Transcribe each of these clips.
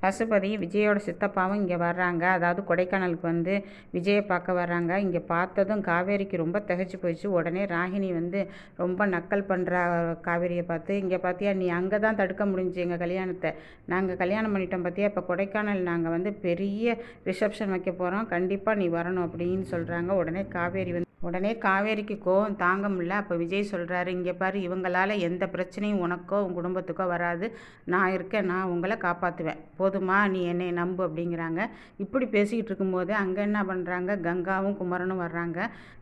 பசுபதி விஜயோட சித்தப்பாவும் இங்கே வர்றாங்க. அதாவது கொடைக்கானலுக்கு வந்து விஜயை பார்க்க வர்றாங்க. இங்கே பார்த்ததும் காவேரிக்கு ரொம்ப திகைச்சு போயிடுச்சு. உடனே ராகினி வந்து ரொம்ப நக்கல் பண்ணுறா காவேரியை பார்த்து. இங்கே பார்த்தியா, நீ அங்கே தான் தடுக்க முடிஞ்சு எங்கள் கல்யாணத்தை. நாங்கள் கல்யாணம் பண்ணிட்டோம் பார்த்தியா, இப்போ கொடைக்கானல் நாங்கள் வந்து பெரிய ரிசப்ஷன் வைக்க போகிறோம், கண்டிப்பாக நீ வரணும் அப்படின்னு சொல்கிறாங்க. உடனே காவேரிக்கு கோவம் தாங்க முடியல. அப்போ விஜய் சொல்கிறாரு, இங்கே பாரு, இவங்களால் எந்த பிரச்சனையும் உனக்கோ உன் குடும்பத்துக்கோ வராது. நான் இருக்கேன், நான் உங்களை காப்பாற்றுவேன், போதுமா, நீ என்னை நம்பு அப்படிங்கிறாங்க. இப்படி பேசிக்கிட்டு இருக்கும்போது அங்கே என்ன பண்ணுறாங்க, கங்காவும் குமரனும் வர்றாங்க.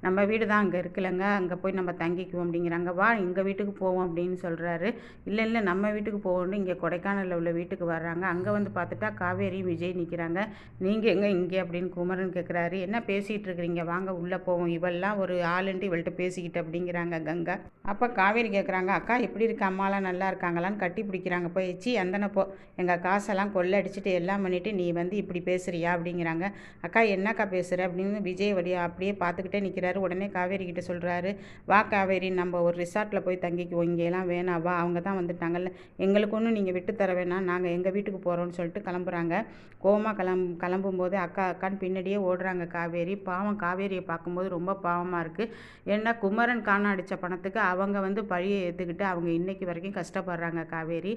நம்ம வீடு தான் அங்கே இருக்குல்லங்க, அங்கே போய் நம்ம தங்கிக்குவோம் அப்படிங்கிறாங்க. வா, எங்கள் வீட்டுக்கு போவோம் அப்படின்னு சொல்கிறாரு. இல்லை நம்ம வீட்டுக்கு போகணும். இங்கே கொடைக்கானலில் உள்ள வீட்டுக்கு வர்றாங்க. அங்கே வந்து பார்த்துட்டா காவேரி விஜய் நிற்கிறாங்க. நீங்கள் எங்கே இங்கே அப்படின்னு குமரன் கேட்குறாரு. என்ன பேசிகிட்டு இருக்கிறீங்க, வாங்க உள்ளே போவோம், இவெல்லாம் ஒரு ஆளுன்ட்டு இவள்கிட்ட பேசிக்கிட்டு அப்படிங்கிறாங்க கங்கா. அப்போ காவேரி கேட்குறாங்க, அக்கா எப்படி இருக்க, அம்மாலாம் நல்லா இருக்காங்களான்னு கட்டி பிடிக்கிறாங்க. போயிடுச்சு அந்தனப்போ எங்கள் காசெல்லாம் கொள்ளை அடிச்சுட்டு எல்லாம் பண்ணிவிட்டு நீ வந்து இப்படி பேசுகிறியா அப்படிங்கிறாங்க. அக்கா என்னக்கா பேசுகிற அப்படின்னு விஜய் வழியா அப்படியே பார்த்துக்கிட்டே நிற்கிறாரு. உடனே காவேரி கிட்ட சொல்கிறாரு, வா காவேரி, நம்ம ஒரு ரிசார்ட்டில் போய் தங்கிக்குவோம், இங்கேலாம் வேணாம், வா, அவங்க தான் வந்துட்டாங்கல்ல, எங்களுக்கு ஒன்றும் நீங்கள் விட்டு தர வேணாம், நாங்கள் எங்கள் வீட்டுக்கு போகிறோன்னு சொல்லிட்டு கிளம்புறாங்க. கோவமாக கிளம்பும்போது அக்கா அக்கான்னு பின்னாடியே ஓடுறாங்க காவேரி. பாவம் காவேரியை பார்க்கும்போது ரொம்ப பாவமாக இருக்குது. ஏன்னா குமரன் காண அடித்த பணத்துக்கு அவங்க வந்து பழியை ஏற்றுக்கிட்டு அவங்க இன்னைக்கு வரைக்கும் கஷ்டப்படுறாங்க காவேரி.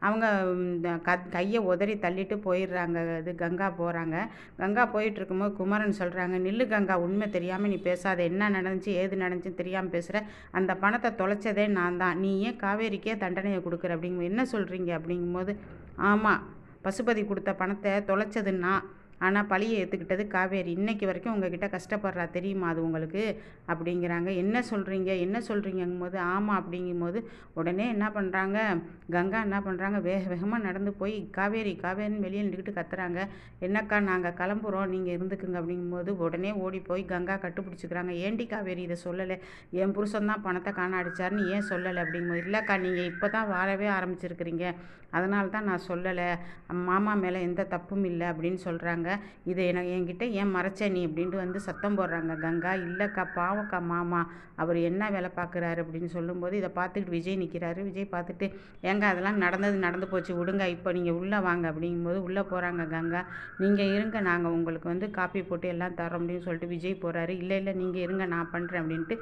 அவங்க கையை உதறி தள்ளிட்டு போயிடுறாங்க. இது கங்கா போகிறாங்க. கங்கா போயிட்டு இருக்கும்போது குமரன் சொல்கிறாங்க, நில்லு கங்கா, உண்மை தெரியாமல் நீ பேசாத, என்ன நடந்துச்சு ஏது நடந்துச்சுன்னு தெரியாமல் பேசுகிற, அந்த பணத்தை தொலைச்சதே நான் தான், நீ ஏன் காவேரிக்கே தண்டனையை கொடுக்குற அப்படிங்கும்போது என்ன சொல்கிறீங்க அப்படிங்கும்போது, ஆமாம், பசுபதி கொடுத்த பணத்தை தொலைச்சதுன்னா, ஆனால் பழியை ஏற்றுக்கிட்டது காவேரி. இன்னைக்கு வரைக்கும் உங்ககிட்ட கஷ்டப்படுறா தெரியுமா அது உங்களுக்கு அப்படிங்கிறாங்க. என்ன சொல்கிறீங்கும்போது, ஆமாம் அப்படிங்கும்போது உடனே என்ன பண்ணுறாங்க, கங்கா என்ன பண்ணுறாங்க, வேகமாக நடந்து போய் காவேரின்னு வெளியே நின்றுக்கிட்டு கத்துறாங்க. என்னக்கா, நாங்கள் கிளம்புறோம், நீங்கள் இருந்துக்குங்க அப்படிங்கும்போது உடனே ஓடி போய் கங்கா கட்டுப்பிடிச்சிக்கிறாங்க. ஏண்டி காவேரி இதை சொல்லலை, என் புருஷன் தான் பணத்தை காண அடித்தாருன்னு ஏன் சொல்லலை அப்படிங்கும்போது, இல்லைக்கா, நீங்கள் இப்போ தான் வாழவே ஆரம்பிச்சிருக்கிறீங்க, அதனால தான் நான் சொல்லலை, மாமா மேலே எந்த தப்பும் இல்லை அப்படின்னு சொல்கிறாங்க. இதை என்கிட்ட ஏன் மறைச்ச நீ அப்படின்ட்டு வந்து சத்தம் போடுறாங்க கங்கா. இல்லைக்கா, பாவக்கா மாமா, அவர் என்ன வேலை பார்க்குறாரு அப்படின்னு சொல்லும்போது இதை பார்த்துக்கிட்டு விஜய் நிற்கிறாரு. விஜய் பார்த்துட்டு, ஏங்க அதெல்லாம் நடந்து போச்சு விடுங்க, இப்போ நீங்கள் உள்ளே வாங்க அப்படிங்கும்போது உள்ளே போகிறாங்க கங்கா. நீங்கள் இருங்க, நாங்கள் உங்களுக்கு வந்து காப்பி போட்டு எல்லாம் தரோம் அப்படின்னு சொல்லிட்டு விஜய் போகிறாரு. இல்லை நீங்கள் இருங்க, நான் பண்ணுறேன் அப்படின்ட்டு,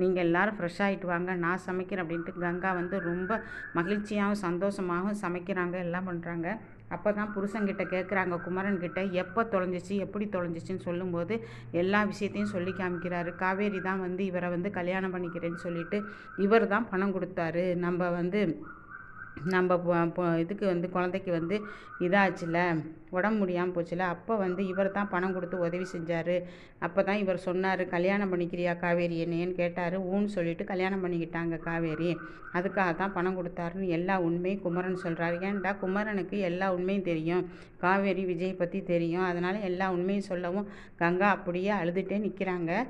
நீங்கள் எல்லோரும் ஃப்ரெஷ் ஆகிட்டு வாங்க, நான் சமைக்கிறேன் அப்படின்ட்டு கங்கா வந்து ரொம்ப மகிழ்ச்சியாகவும் சந்தோஷமாகவும் சமைக்கிறாங்க, எல்லாம் பண்ணுறாங்க. அப்போ தான் புருஷன்கிட்ட கேட்குறாங்க குமரன்கிட்ட, எப்போ தொலைஞ்சிச்சு எப்படி தொலைஞ்சிச்சின்னு சொல்லும்போது எல்லா விஷயத்தையும் சொல்லி காமிக்கிறாரு. காவேரி தான் வந்து இவரை வந்து கல்யாணம் பண்ணிக்கிறேன்னு சொல்லிட்டு இவர் தான் பணம் கொடுத்தாரு, நம்ம இதுக்கு வந்து குழந்தைக்கு வந்து இதாச்சுல, உடம்பு முடியாமல் போச்சுல, அப்போ வந்து இவர் தான் பணம் கொடுத்து உதவி செஞ்சார். அப்போ தான் இவர் சொன்னார், கல்யாணம் பண்ணிக்கிறியா காவேரி என்னையன்னு கேட்டார். ஊன்னு சொல்லிட்டு கல்யாணம் பண்ணிக்கிட்டாங்க காவேரி, அதுக்காக தான் பணம் கொடுத்தாருன்னு எல்லா உண்மையும் குமரன் சொல்கிறாரு. ஏன்டா, குமரனுக்கு எல்லா உண்மையும் தெரியும், காவேரி விஜய் பற்றி தெரியும், அதனால் எல்லா உண்மையும் சொல்லவும் கங்கா அப்படியே அழுதுகிட்டே நிற்கிறாங்க.